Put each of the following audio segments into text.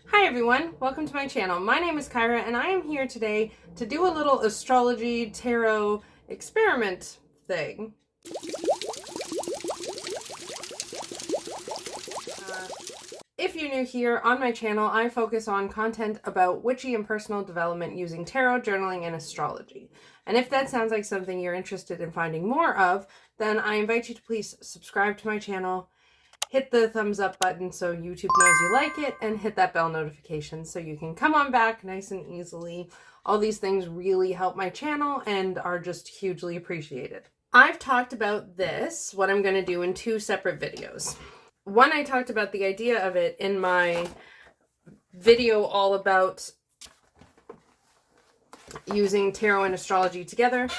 Hi everyone, welcome to my channel. My name is Kyra and I am here today to do a little astrology tarot experiment thing. If you're new here on my channel, I focus on content about witchy and personal development using tarot, journaling, and astrology. And if that sounds like something you're interested in finding more of, then I invite you to please subscribe to my channel, hit the thumbs up button so YouTube knows you like it, and hit that bell notification so you can come on back nice and easily. All these things really help my channel and are just hugely appreciated. I've talked about this, what I'm going to do, in two separate videos. One, I talked about the idea of it in my video all about using tarot and astrology together.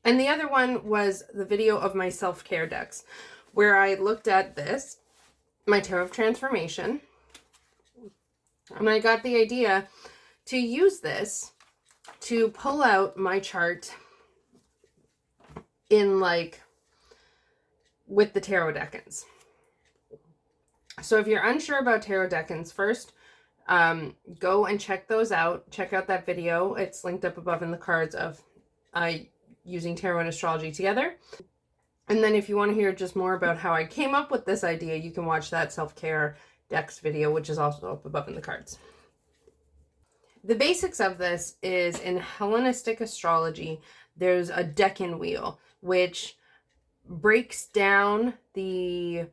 And the other one was the video of my self-care decks, where I looked at this, my Tarot of Transformation, and I got the idea to use this to pull out my chart in with the tarot decans. So if you're unsure about tarot decans, first go and check those out. Check out that video. It's linked up above in the cards of using tarot and astrology together. And then if you want to hear just more about how I came up with this idea, you can watch that self-care decks video, which is also up above in the cards. The basics of this is in Hellenistic astrology, there's a Decan wheel, which breaks down the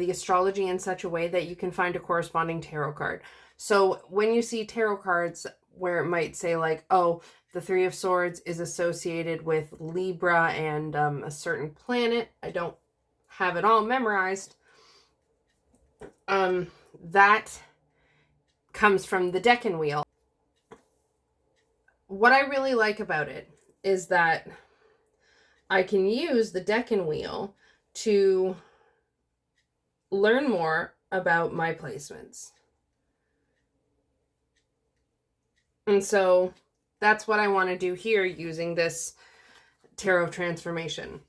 astrology in such a way that you can find a corresponding tarot card. So when you see tarot cards where it might say the Three of Swords is associated with Libra and a certain planet, I don't have it all memorized, that comes from the Decan wheel. What I really like about it is that I can use the Decan wheel to learn more about my placements. And so that's what I want to do here using this Tarot of Transformation.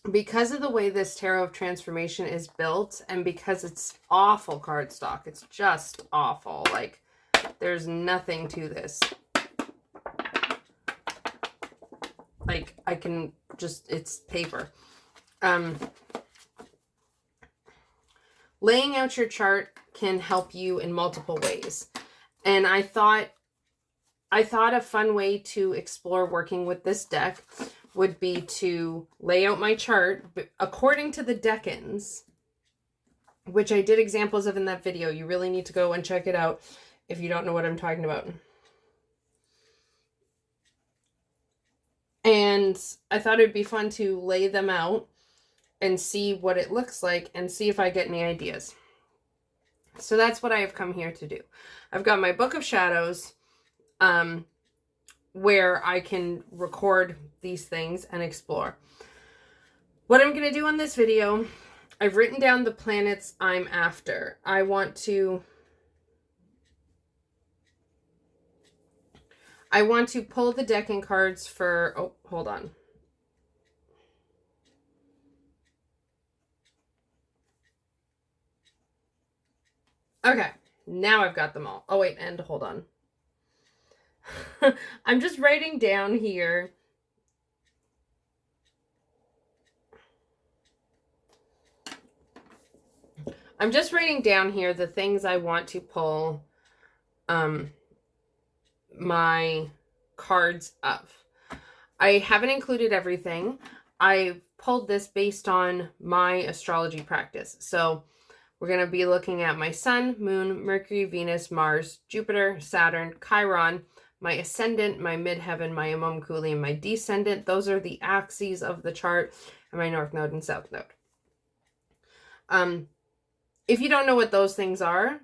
Because of the way this Tarot of Transformation is built, and because it's awful cardstock, it's just awful. There's nothing to this. It's paper. Laying out your chart can help you in multiple ways. And I thought a fun way to explore working with this deck would be to lay out my chart according to the decans, which I did examples of in that video. You really need to go and check it out if you don't know what I'm talking about. And I thought it'd be fun to lay them out and see what it looks like and see if I get any ideas. So that's what I have come here to do. I've got my Book of Shadows, where I can record these things and explore. What I'm going to do on this video, I've written down the planets I'm after. I want to pull the Decan cards for, oh, hold on. Okay, now I've got them all. Oh wait, and hold on. I'm just writing down here. I'm just writing down here the things I want to pull my cards of. I haven't included everything. I pulled this based on my astrology practice. So we're going to be looking at my Sun, Moon, Mercury, Venus, Mars, Jupiter, Saturn, Chiron, my ascendant, my midheaven, my homunculi, and my descendant. Those are the axes of the chart, and my north node and south node. If you don't know what those things are,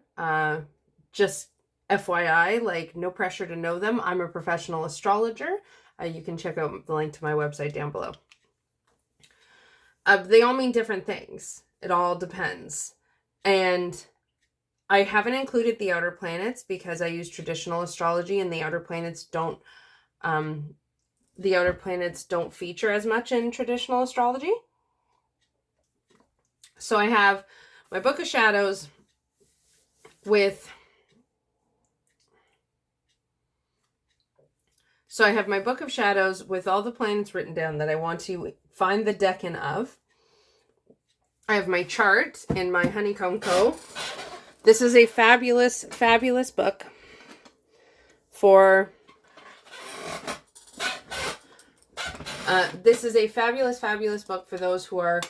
just FYI, no pressure to know them. I'm a professional astrologer. You can check out the link to my website down below. They all mean different things. It all depends. And I haven't included the outer planets because I use traditional astrology, and the outer planets don't feature as much in traditional astrology. So I have my Book of Shadows with... So I have my Book of Shadows with all the planets written down that I want to find the Decan of. I have my chart in my Honeycomb Co. This is a fabulous, fabulous book for... this is a fabulous, fabulous book for those who are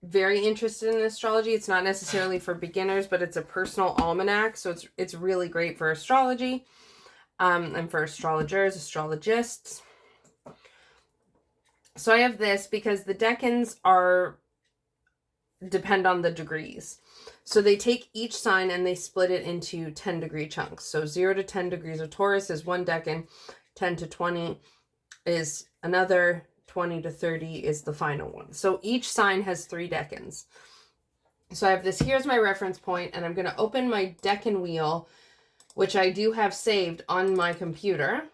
very interested in astrology. It's not necessarily for beginners, but it's a personal almanac, so it's really great for astrology. And for astrologers, astrologists. So I have this because the decans depend on the degrees. So they take each sign and they split it into 10-degree chunks. So 0 to 10 degrees of Taurus is one decan, 10 to 20 is another, 20 to 30 is the final one. So each sign has 3 decans. So I have this, here's my reference point, and I'm going to open my decan wheel, which I do have saved on my computer,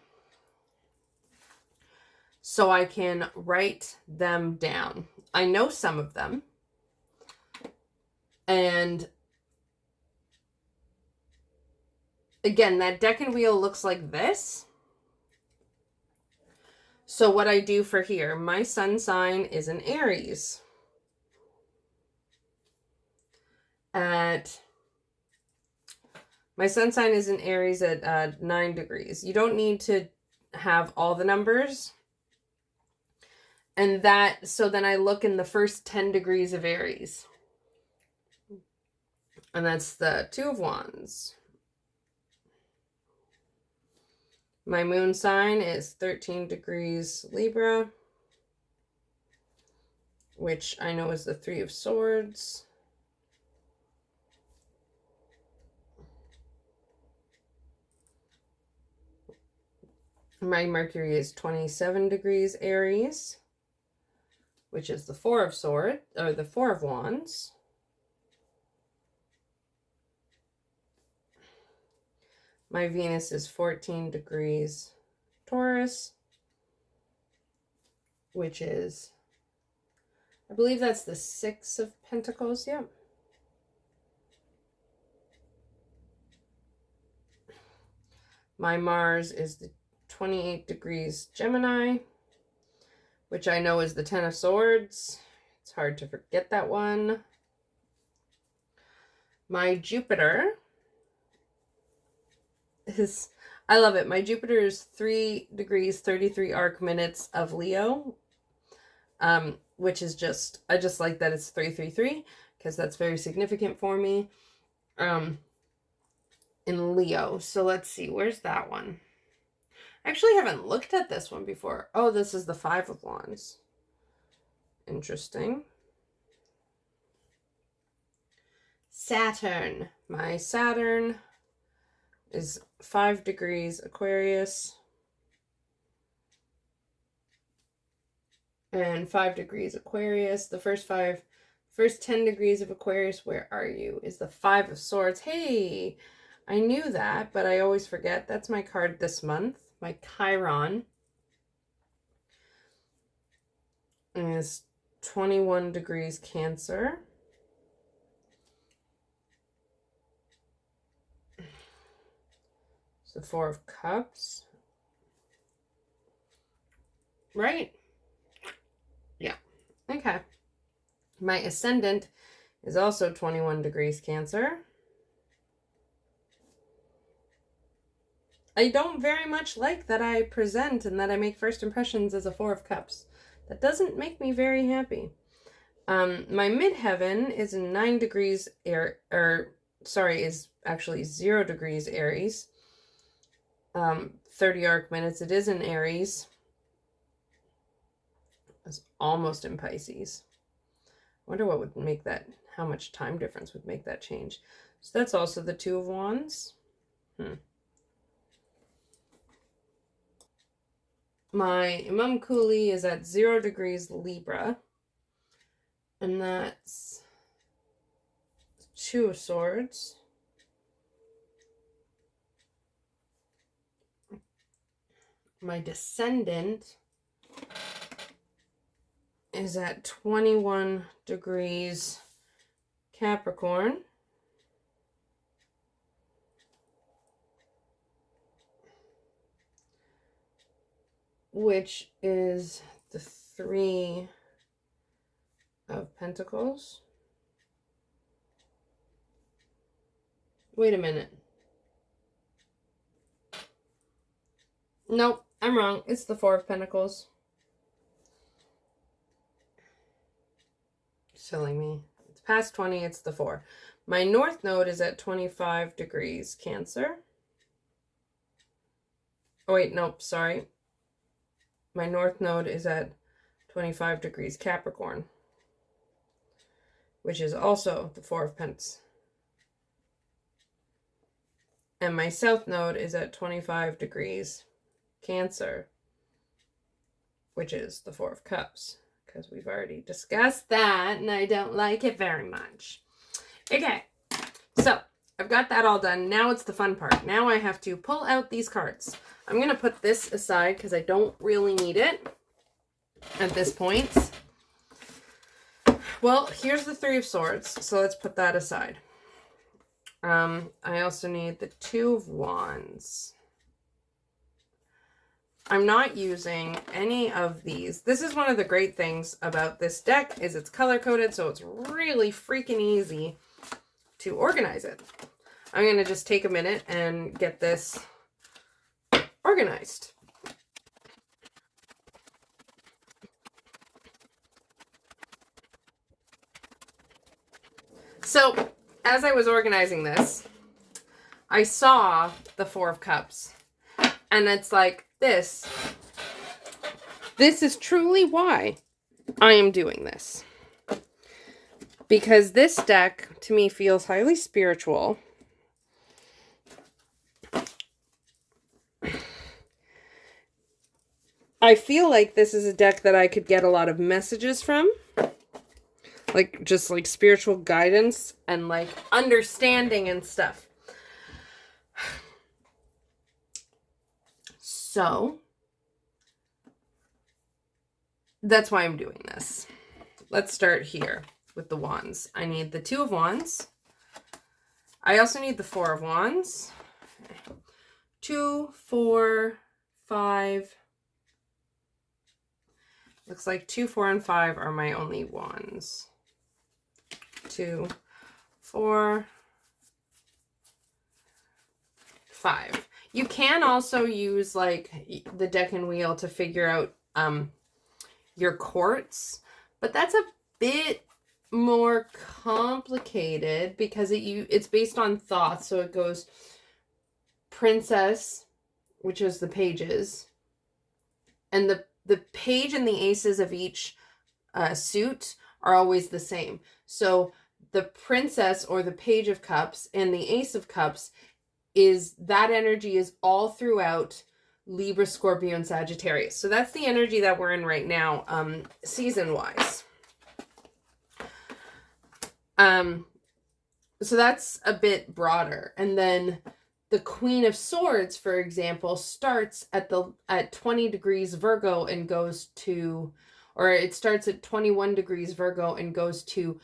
so I can write them down. I know some of them, and again, that decan wheel looks like this. So what I do for here, my sun sign is an Aries. My sun sign is in Aries at 9 degrees. You don't need to have all the numbers. And so then I look in the first 10 degrees of Aries. And that's the 2 of Wands. My moon sign is 13 degrees Libra, which I know is the 3 of Swords. My Mercury is 27 degrees Aries, which is the 4 of Swords, or the 4 of Wands. My Venus is 14 degrees Taurus, which is, I believe that's the 6 of Pentacles, yep. My Mars is the 28 degrees Gemini, which I know is the 10 of Swords. It's hard to forget that one. My Jupiter is, I love it. My Jupiter is 3 degrees 33 arc minutes of Leo, which is just, I just like that it's 333 because that's very significant for me in Leo. So let's see, where's that one? I actually haven't looked at this one before. Oh, this is the 5 of Wands. Interesting. Saturn. My Saturn is 5 degrees Aquarius. And 5 degrees Aquarius. The first 10 degrees of Aquarius, where are you? Is the 5 of Swords. Hey, I knew that, but I always forget. That's my card this month. My Chiron is 21 degrees Cancer. It's the 4 of Cups. Right? Yeah. Okay. My ascendant is also 21 degrees Cancer. I don't very much like that I present and that I make first impressions as a 4 of Cups. That doesn't make me very happy. My midheaven is in 9 degrees, is actually 0 degrees Aries. 30 arc minutes. It is in Aries. It's almost in Pisces. I wonder what would make that, how much time difference would make that change. So that's also the 2 of Wands. My Imam Kuli is at 0 degrees Libra. And that's 2 of Swords. My descendant is at 21 degrees Capricorn, which is the 3 of Pentacles. Wait a minute. Nope, I'm wrong. It's the 4 of Pentacles. Silly me. It's past 20, it's the 4. My North Node is at 25 degrees Cancer. Oh wait, nope, sorry. My North Node is at 25 degrees Capricorn, which is also the 4 of Pentacles. And my South Node is at 25 degrees Cancer, which is the 4 of Cups, because we've already discussed that, and I don't like it very much. Okay, so I've got that all done. Now it's the fun part. Now I have to pull out these cards. I'm going to put this aside because I don't really need it at this point. Well, here's the 3 of Swords, so let's put that aside. I also need the 2 of Wands. I'm not using any of these. This is one of the great things about this deck is it's color-coded, so it's really freaking easy to organize it. I'm going to just take a minute and get this organized. So, as I was organizing this, I saw the 4 of Cups. And it's like, this is truly why I am doing this. Because this deck, to me, feels highly spiritual. I feel like this is a deck that I could get a lot of messages from. Like, just like spiritual guidance and like understanding and stuff. So, that's why I'm doing this. Let's start here with the Wands. I need the 2 of Wands. I also need the 4 of Wands. 2, 4, 5. Looks like 2, 4, and 5 are my only Wands. 2, 4, 5. You can also use like the Decan wheel to figure out your quartz, but that's a bit more complicated because it's based on thoughts. So it goes Princess, which is the pages, and the page and the aces of each suit are always the same. So the Princess or the Page of Cups and the Ace of Cups that energy is all throughout Libra, Scorpio, and Sagittarius. So that's the energy that we're in right now, season-wise. So that's a bit broader. And then the Queen of Swords, for example, starts at 20 degrees Virgo and goes to, or it starts at 21 degrees Virgo and goes to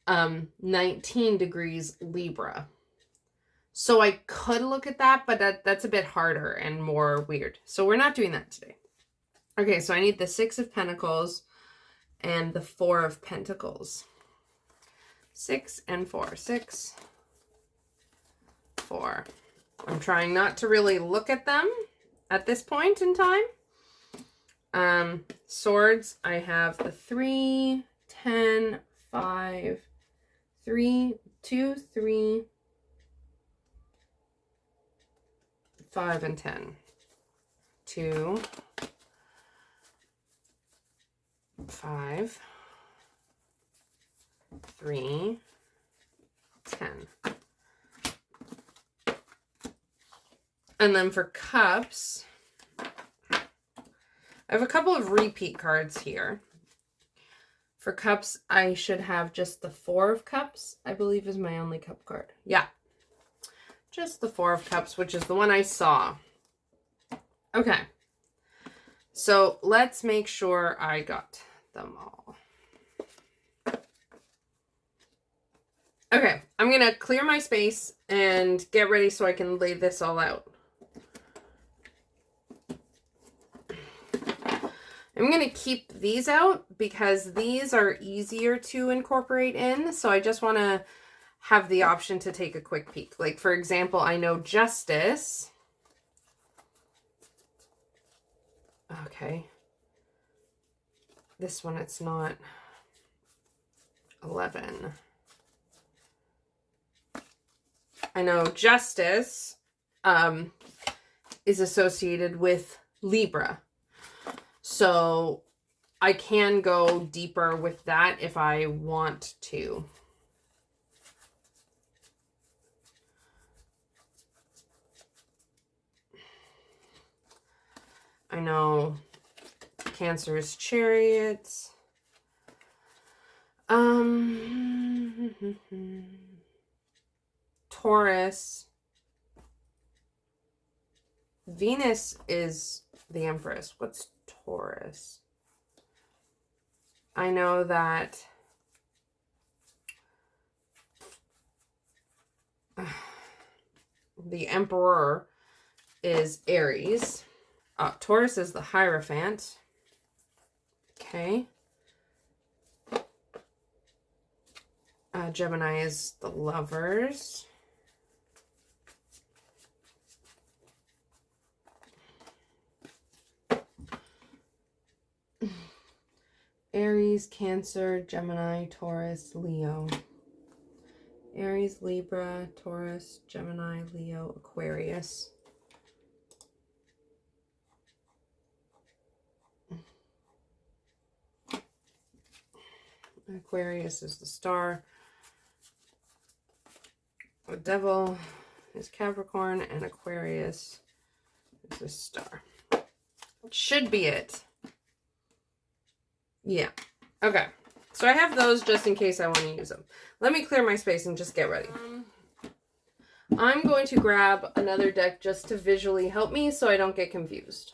19 degrees Libra. So I could look at that, but that's a bit harder and more weird. So we're not doing that today. Okay, so I need the 6 of Pentacles and the 4 of Pentacles. 6 and 4. 6, 4. I'm trying not to really look at them at this point in time. Swords, I have the 3, 10, 5, 3, 2, 3, 5, and 10. 2, 5, 3, 10. And then for cups, I have a couple of repeat cards here. For cups, I should have just the 4 of Cups, I believe is my only cup card. Yeah. Just the 4 of Cups, which is the one I saw. Okay. So let's make sure I got them all. Okay, I'm going to clear my space and get ready so I can lay this all out. I'm going to keep these out because these are easier to incorporate in. So I just want to have the option to take a quick peek. Like, for example, I know Justice. Okay. This one, it's not 11. I know Justice is associated with Libra. So I can go deeper with that if I want to. I know Cancer is Chariot. Taurus. Venus is the Empress. What's Taurus? I know that the Emperor is Aries. Taurus is the Hierophant. Okay. Gemini is the Lovers. Aries, Cancer, Gemini, Taurus, Leo. Aries, Libra, Taurus, Gemini, Leo, Aquarius. Aquarius is the star. The devil is Capricorn, and Aquarius is the star. Should be it. Yeah. Okay. So I have those just in case I want to use them. Let me clear my space and just get ready. I'm going to grab another deck just to visually help me so I don't get confused.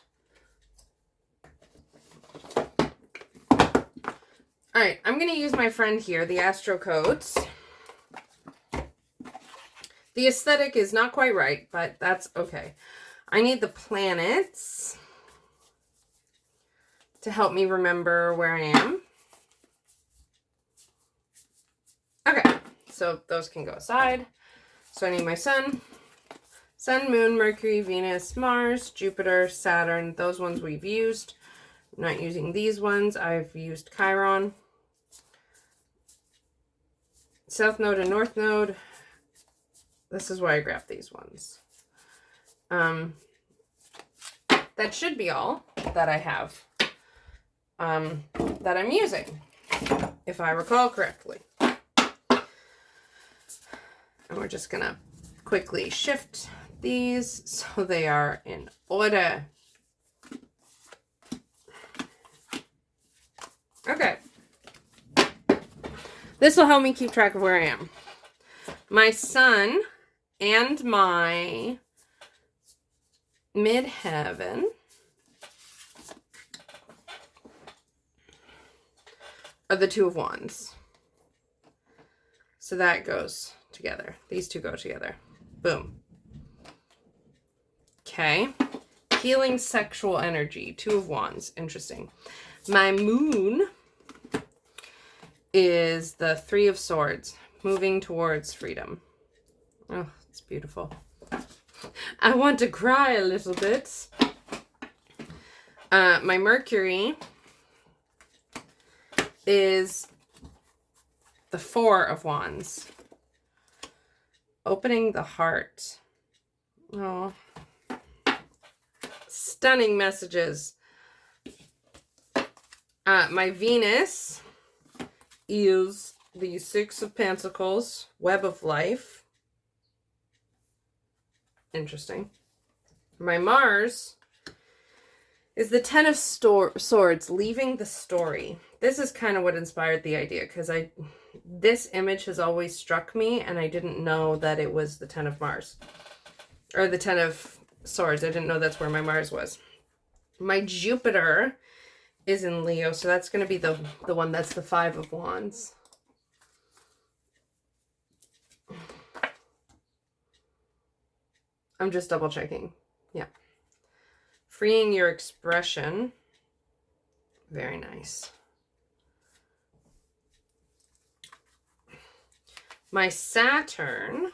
All right, I'm going to use my friend here, the Astro Codes. The aesthetic is not quite right, but that's okay. I need the planets to help me remember where I am. Okay, so those can go aside. So I need my sun, Moon, Mercury, Venus, Mars, Jupiter, Saturn. Those ones we've used. I'm not using these ones. I've used Chiron. South Node and North Node. This is why I grabbed these ones. That should be all that I have that I'm using, if I recall correctly. And we're just going to quickly shift these so they are in order. Okay. This will help me keep track of where I am. My sun and my midheaven are the Two of Wands. So that goes together. These two go together. Boom. Okay. Healing sexual energy. Two of Wands. Interesting. My moon is the Three of Swords. Moving towards freedom. Oh, it's beautiful. I want to cry a little bit. My Mercury is the Four of Wands. Opening the heart. Oh. Stunning messages. My Venus is the Six of Pentacles, Web of Life. Interesting. My Mars is the Ten of Swords, leaving the story. This is kind of what inspired the idea, because this image has always struck me, and I didn't know that it was the Ten of Mars. Or the Ten of Swords. I didn't know that's where my Mars was. My Jupiter is in Leo, so that's going to be the one that's the Five of Wands. I'm just double checking. Yeah. Freeing your expression. Very nice. My Saturn.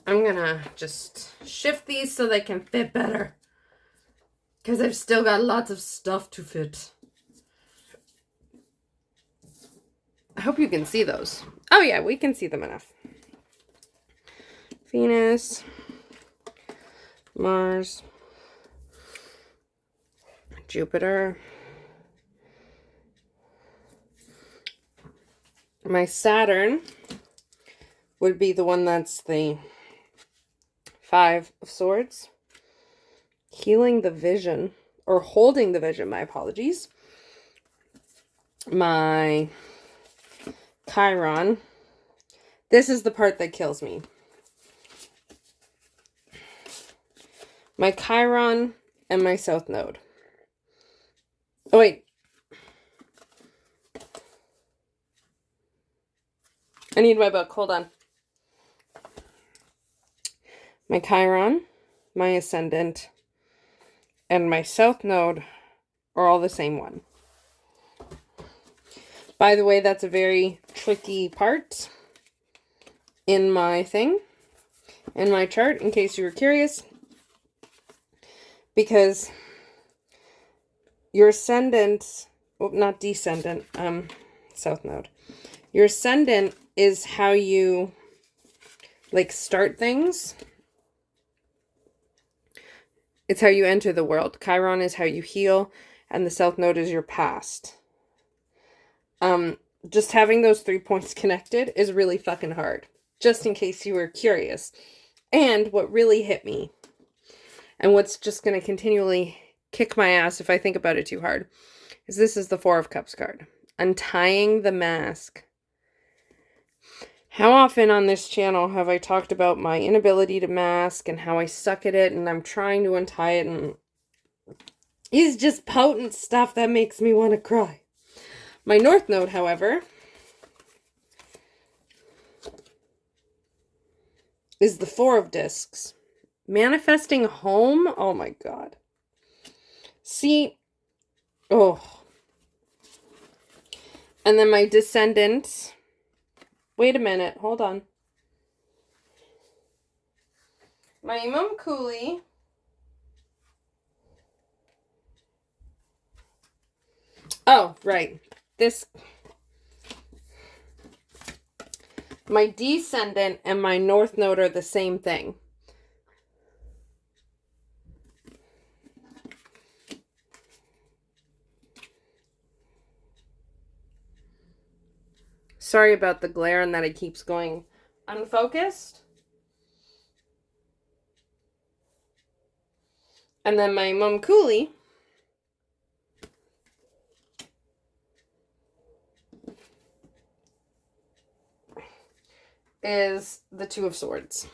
I'm gonna just shift these so they can fit better, because I've still got lots of stuff to fit. I hope you can see those. Oh yeah, we can see them enough. Venus, Mars, Jupiter. My Saturn would be the one that's the 5 of Swords. Healing the vision, or holding the vision, my apologies. My Chiron. This is the part that kills me. My Chiron and my South Node. Oh, wait. I need my book. Hold on. My Chiron, my Ascendant, and my South Node are all the same one. By the way, that's a very tricky part in my thing, in my chart, in case you were curious. Because your Ascendant, well, not Descendant, South Node. Your Ascendant is how you, like, start things. It's how you enter the world. Chiron is how you heal, and the South Node is your past. Just having those 3 points connected is really fucking hard. Just in case you were curious. And what really hit me, and what's just going to continually kick my ass if I think about it too hard, is this is the 4 of Cups card. Untying the mask. How often on this channel have I talked about my inability to mask and how I suck at it and I'm trying to untie it, and it's just potent stuff that makes me want to cry. My North Node, however, is the 4 of Discs. Manifesting home? Oh my god. See? Oh. And then my Descendant. Wait a minute. Hold on. My Imam Cooley. Oh, right. This. My Descendant and my North Node are the same thing. Sorry about the glare and that it keeps going unfocused. And then my Imam Cooley is the 2 of Swords.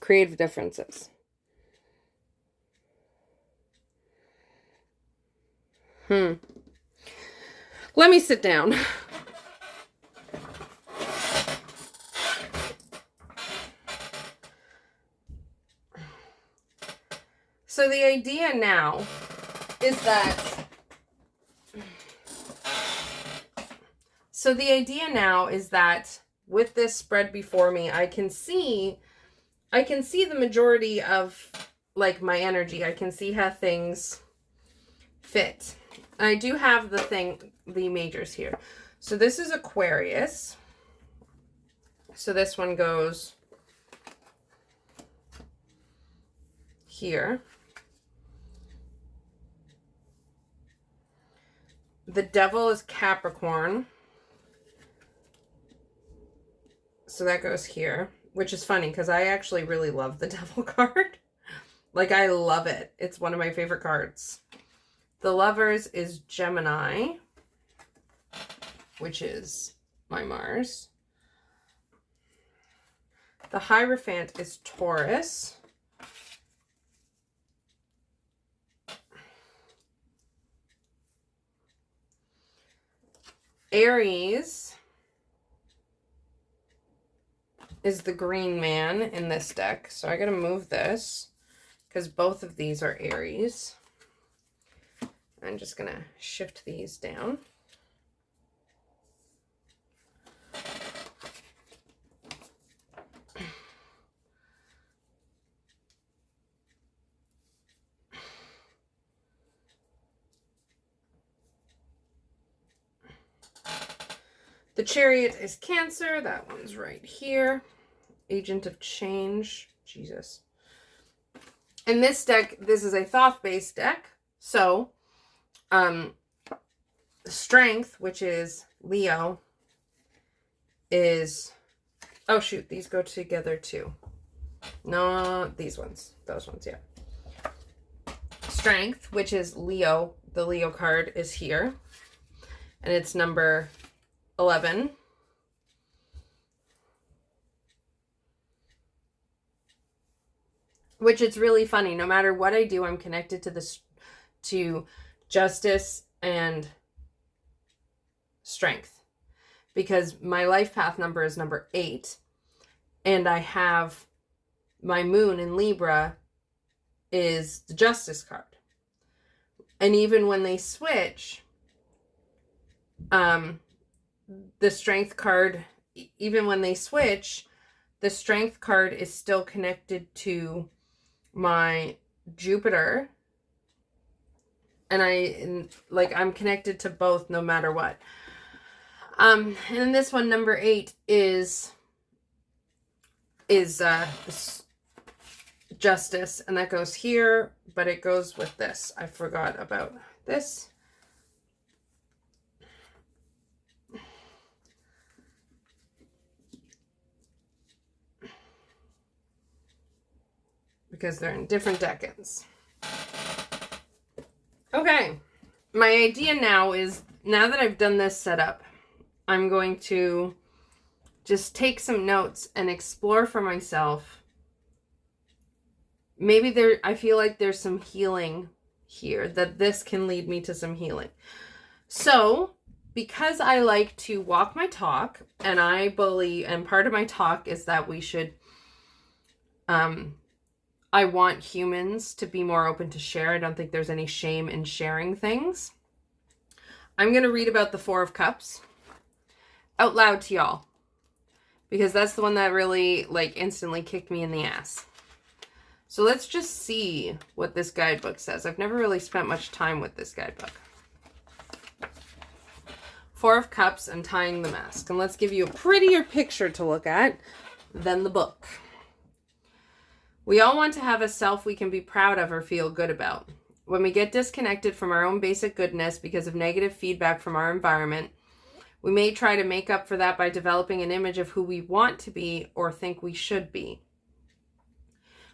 Creative differences. Let me sit down. So the idea now is that with this spread before me, I can see the majority of, like, my energy. I can see how things fit. I do have the majors here. So this is Aquarius. So this one goes here. The Devil is Capricorn. So that goes here, which is funny because I actually really love the Devil card. Like, I love it. It's one of my favorite cards. The Lovers is Gemini, which is my Mars. The Hierophant is Taurus. Aries is the green man in this deck. So I got to move this because both of these are Aries. I'm just going to shift these down. The Chariot is Cancer. That one's right here. Agent of Change. Jesus. In this deck, this is a Thoth-based deck. So, Strength, which is Leo, is... Oh, shoot. These go together, too. No, these ones. Those ones, yeah. Strength, which is Leo. The Leo card is here. And it's number 11. Which it's really funny. No matter what I do, I'm connected to this, to justice and strength. Because my life path number is number 8. And I have my moon in Libra is the justice card. And even when they switch, the strength card, even when they switch, the strength card is still connected to my Jupiter. And I'm connected to both no matter what. And in this one, number 8 is justice, and that goes here, but it goes with this. I forgot about this. Because they're in different decans. Okay. My idea now is, now that I've done this setup, I'm going to just take some notes and explore for myself. Maybe I feel like there's some healing here, that this can lead me to some healing. So, because I like to walk my talk, and I believe, and part of my talk is that we should, I want humans to be more open to share. I don't think there's any shame in sharing things. I'm going to read about the Four of Cups out loud to y'all, because that's the one that really, instantly kicked me in the ass. So let's just see what this guidebook says. I've never really spent much time with this guidebook. Four of Cups and tying the mask. And let's give you a prettier picture to look at than the book. We all want to have a self we can be proud of or feel good about. When we get disconnected from our own basic goodness because of negative feedback from our environment, we may try to make up for that by developing an image of who we want to be or think we should be.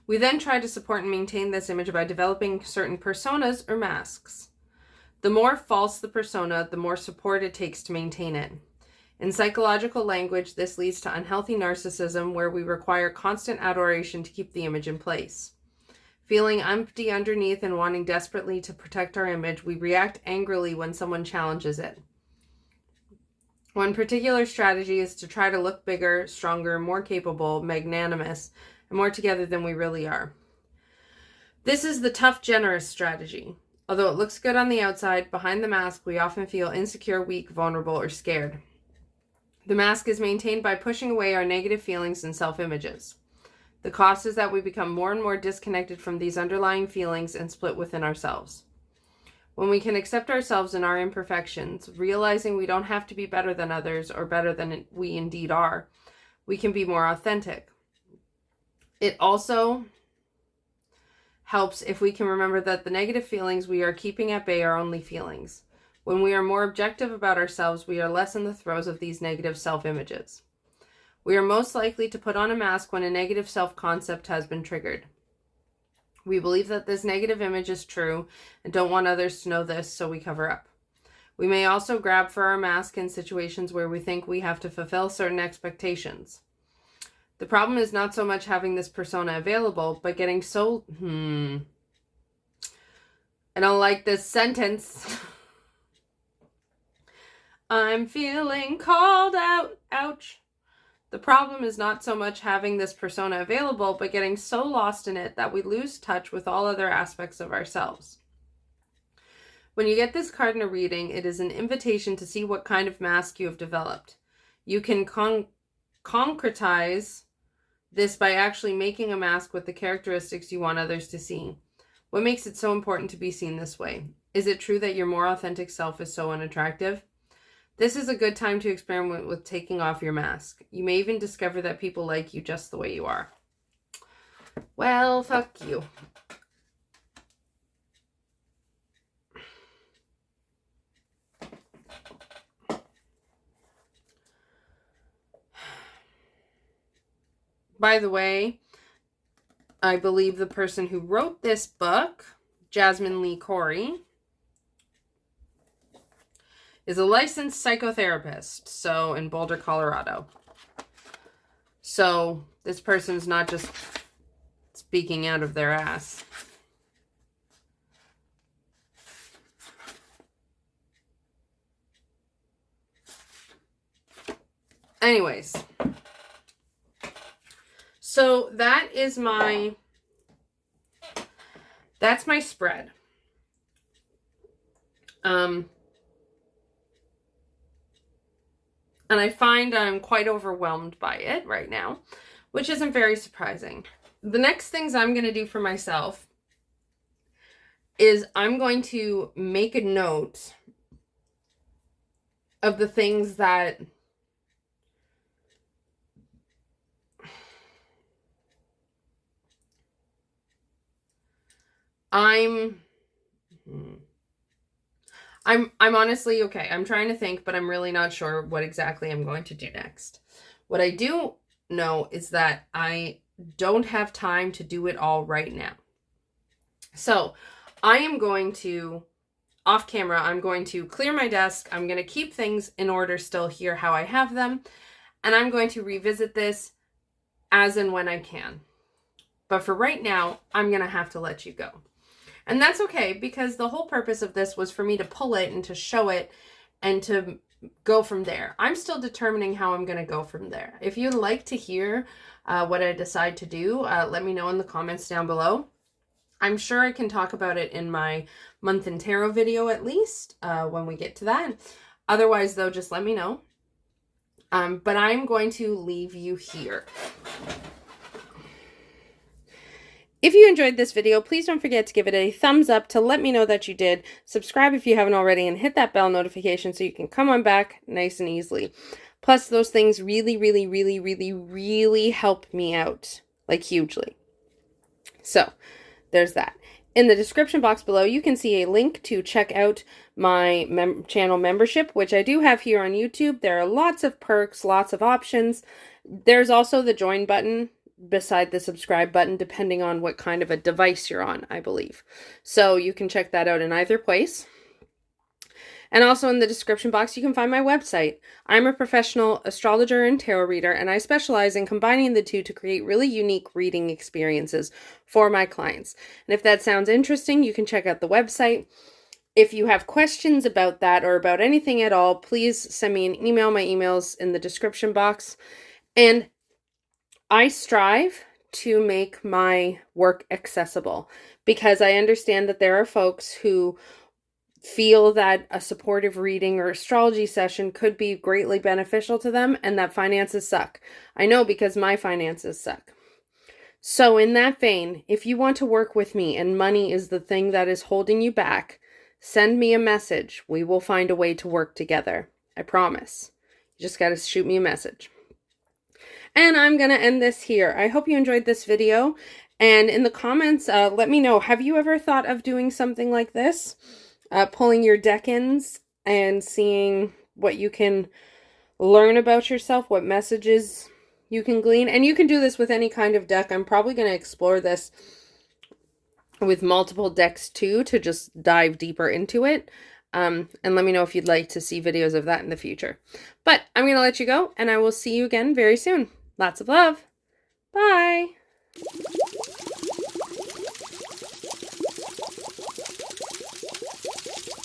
We then try to support and maintain this image by developing certain personas or masks. The more false the persona, the more support it takes to maintain it. In psychological language, this leads to unhealthy narcissism, where we require constant adoration to keep the image in place. Feeling empty underneath and wanting desperately to protect our image, we react angrily when someone challenges it. One particular strategy is to try to look bigger, stronger, more capable, magnanimous, and more together than we really are. This is the tough, generous strategy. Although it looks good on the outside, behind the mask, we often feel insecure, weak, vulnerable, or scared. The mask is maintained by pushing away our negative feelings and self-images. The cost is that we become more and more disconnected from these underlying feelings and split within ourselves. When we can accept ourselves and our imperfections, realizing we don't have to be better than others or better than we indeed are, we can be more authentic. It also helps if we can remember that the negative feelings we are keeping at bay are only feelings. When we are more objective about ourselves, we are less in the throes of these negative self-images. We are most likely to put on a mask when a negative self-concept has been triggered. We believe that this negative image is true and don't want others to know this, so we cover up. We may also grab for our mask in situations where we think we have to fulfill certain expectations. The problem is not so much having this persona available, but getting so... I don't like this sentence. I'm feeling called out. Ouch. The problem is not so much having this persona available, but getting so lost in it that we lose touch with all other aspects of ourselves. When you get this card in a reading, it is an invitation to see what kind of mask you have developed. You can concretize this by actually making a mask with the characteristics you want others to see. What makes it so important to be seen this way? Is it true that your more authentic self is so unattractive? This is a good time to experiment with taking off your mask. You may even discover that people like you just the way you are. Well, fuck you. By the way, I believe the person who wrote this book, Jasmine Lee Corey, is a licensed psychotherapist, so in Boulder, Colorado. So this person's not just speaking out of their ass. Anyways, so that's my spread. And I find I'm quite overwhelmed by it right now, which isn't very surprising. The next things I'm going to do for myself is I'm going to make a note of the things that I'm honestly, okay, I'm trying to think, but I'm really not sure what exactly I'm going to do next. What I do know is that I don't have time to do it all right now. So I am going to, off camera, I'm going to clear my desk. I'm going to keep things in order still here how I have them. And I'm going to revisit this as and when I can. But for right now, I'm going to have to let you go. And that's okay, because the whole purpose of this was for me to pull it and to show it and to go from there. I'm still determining how I'm going to go from there. If you'd like to hear what I decide to do, let me know in the comments down below. I'm sure I can talk about it in my month in tarot video at least when we get to that. Otherwise, though, just let me know. But I'm going to leave you here. If you enjoyed this video, please don't forget to give it a thumbs up to let me know that you did. Subscribe if you haven't already, and hit that bell notification so you can come on back nice and easily. Plus, those things really, really, really, really, really help me out, like hugely. So, there's that. In the description box below, you can see a link to check out my channel membership, which I do have here on YouTube. There are lots of perks, lots of options. There's also the join button beside the subscribe button, depending on what kind of a device you're on, I believe. So you can check that out in either place. And also in the description box, you can find my website. I'm a professional astrologer and tarot reader, and I specialize in combining the two to create really unique reading experiences for my clients. And if that sounds interesting, you can check out the website. If you have questions about that or about anything at all, please send me an email. My email's in the description box. And I strive to make my work accessible, because I understand that there are folks who feel that a supportive reading or astrology session could be greatly beneficial to them, and that finances suck. I know, because my finances suck. So in that vein, if you want to work with me and money is the thing that is holding you back, send me a message. We will find a way to work together. I promise. You just got to shoot me a message. And I'm going to end this here. I hope you enjoyed this video. And in the comments, let me know, have you ever thought of doing something like this? Pulling your Decans and seeing what you can learn about yourself, what messages you can glean. And you can do this with any kind of deck. I'm probably going to explore this with multiple decks too, to just dive deeper into it. And let me know if you'd like to see videos of that in the future. But I'm going to let you go, and I will see you again very soon. Lots of love. Bye.